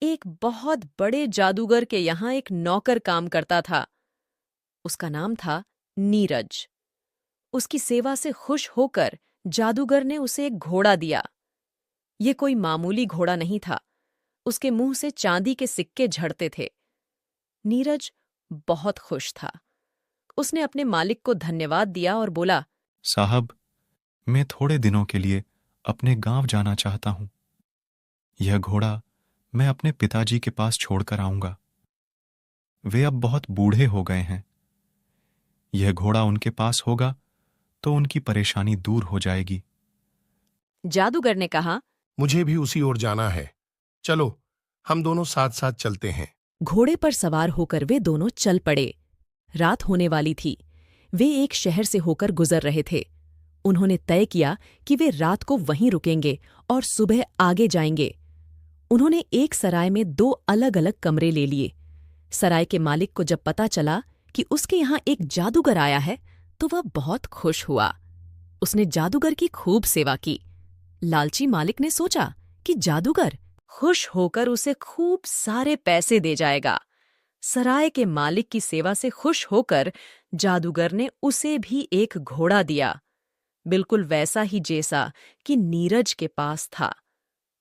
एक बहुत बड़े जादूगर के यहाँ एक नौकर काम करता था। उसका नाम था नीरज। उसकी सेवा से खुश होकर जादूगर ने उसे एक घोड़ा दिया। ये कोई मामूली घोड़ा नहीं था। उसके मुंह से चांदी के सिक्के झड़ते थे। नीरज बहुत खुश था। उसने अपने मालिक को धन्यवाद दिया और बोला, साहब, मैं थोड़े दिनों के लिए अपने गांव जाना चाहता हूं। यह घोड़ा मैं अपने पिताजी के पास छोड़कर आऊंगा। वे अब बहुत बूढ़े हो गए हैं। यह घोड़ा उनके पास होगा तो उनकी परेशानी दूर हो जाएगी। जादूगर ने कहा, मुझे भी उसी ओर जाना है। चलो, हम दोनों साथ साथ चलते हैं। घोड़े पर सवार होकर वे दोनों चल पड़े। रात होने वाली थी। वे एक शहर से होकर गुजर रहे थे। उन्होंने तय किया कि वे रात को वहीं रुकेंगे और सुबह आगे जाएंगे। उन्होंने एक सराय में 2 अलग-अलग कमरे ले लिए। सराय के मालिक को जब पता चला कि उसके यहाँ एक जादूगर आया है, तो वह बहुत खुश हुआ। उसने जादूगर की खूब सेवा की। लालची मालिक ने सोचा कि जादूगर खुश होकर उसे खूब सारे पैसे दे जाएगा। सराय के मालिक की सेवा से खुश होकर जादूगर ने उसे भी एक घोड़ा दिया, बिल्कुल वैसा ही जैसा कि नीरज के पास था।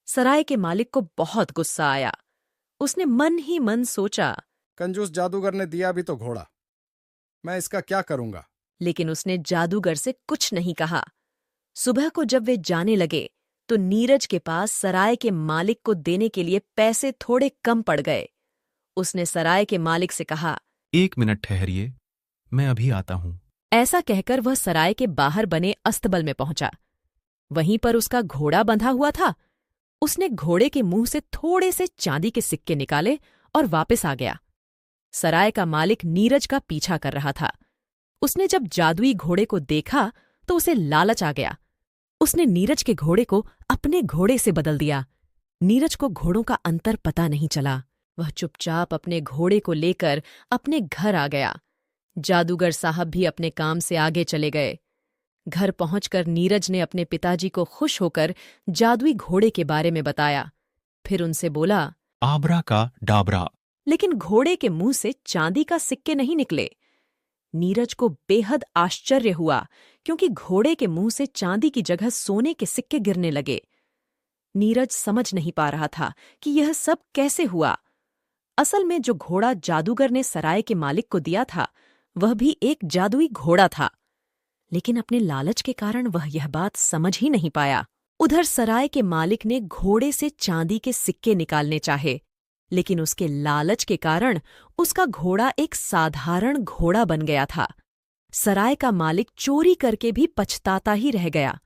सराय के मालिक को बहुत गुस्सा आया। उसने मन ही मन सोचा, कंजूस जादूगर ने दिया भी तो घोड़ा, मैं इसका क्या करूंगा। लेकिन उसने जादूगर से कुछ नहीं कहा। सुबह को जब वे जाने लगे तो नीरज के पास सराय के मालिक को देने के लिए पैसे थोड़े कम पड़ गए। उसने सराय के मालिक से कहा, 1 मिनट ठहरिए, मैं अभी आता हूं। ऐसा कहकर वह सराय के बाहर बने अस्तबल में पहुंचा। वहीं पर उसका घोड़ा बंधा हुआ था। उसने घोड़े के मुंह से थोड़े से चांदी के सिक्के निकाले और वापस आ गया। सराय का मालिक नीरज का पीछा कर रहा था। उसने जब जादुई घोड़े को देखा तो उसे लालच आ गया। उसने नीरज के घोड़े को अपने घोड़े से बदल दिया। नीरज को घोड़ों का अंतर पता नहीं चला। वह चुपचाप अपने घोड़े को लेकर अपने घर आ गया। जादूगर साहब भी अपने काम से आगे चले गए। घर पहुंचकर नीरज ने अपने पिताजी को खुश होकर जादुई घोड़े के बारे में बताया। फिर उनसे बोला, आबरा का डाबरा। लेकिन घोड़े के मुंह से चांदी का सिक्के नहीं निकले। नीरज को बेहद आश्चर्य हुआ, क्योंकि घोड़े के मुंह से चांदी की जगह सोने के सिक्के गिरने लगे। नीरज समझ नहीं पा रहा था कि यह सब कैसे हुआ। असल में जो घोड़ा जादूगर ने सराय के मालिक को दिया था, वह भी एक जादुई घोड़ा था। लेकिन अपने लालच के कारण वह यह बात समझ ही नहीं पाया। उधर सराय के मालिक ने घोड़े से चांदी के सिक्के निकालने चाहे, लेकिन उसके लालच के कारण उसका घोड़ा एक साधारण घोड़ा बन गया था। सराय का मालिक चोरी करके भी पछताता ही रह गया।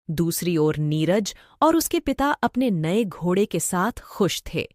दूसरी ओर नीरज और उसके पिता अपने नए घोड़े के साथ खुश थे।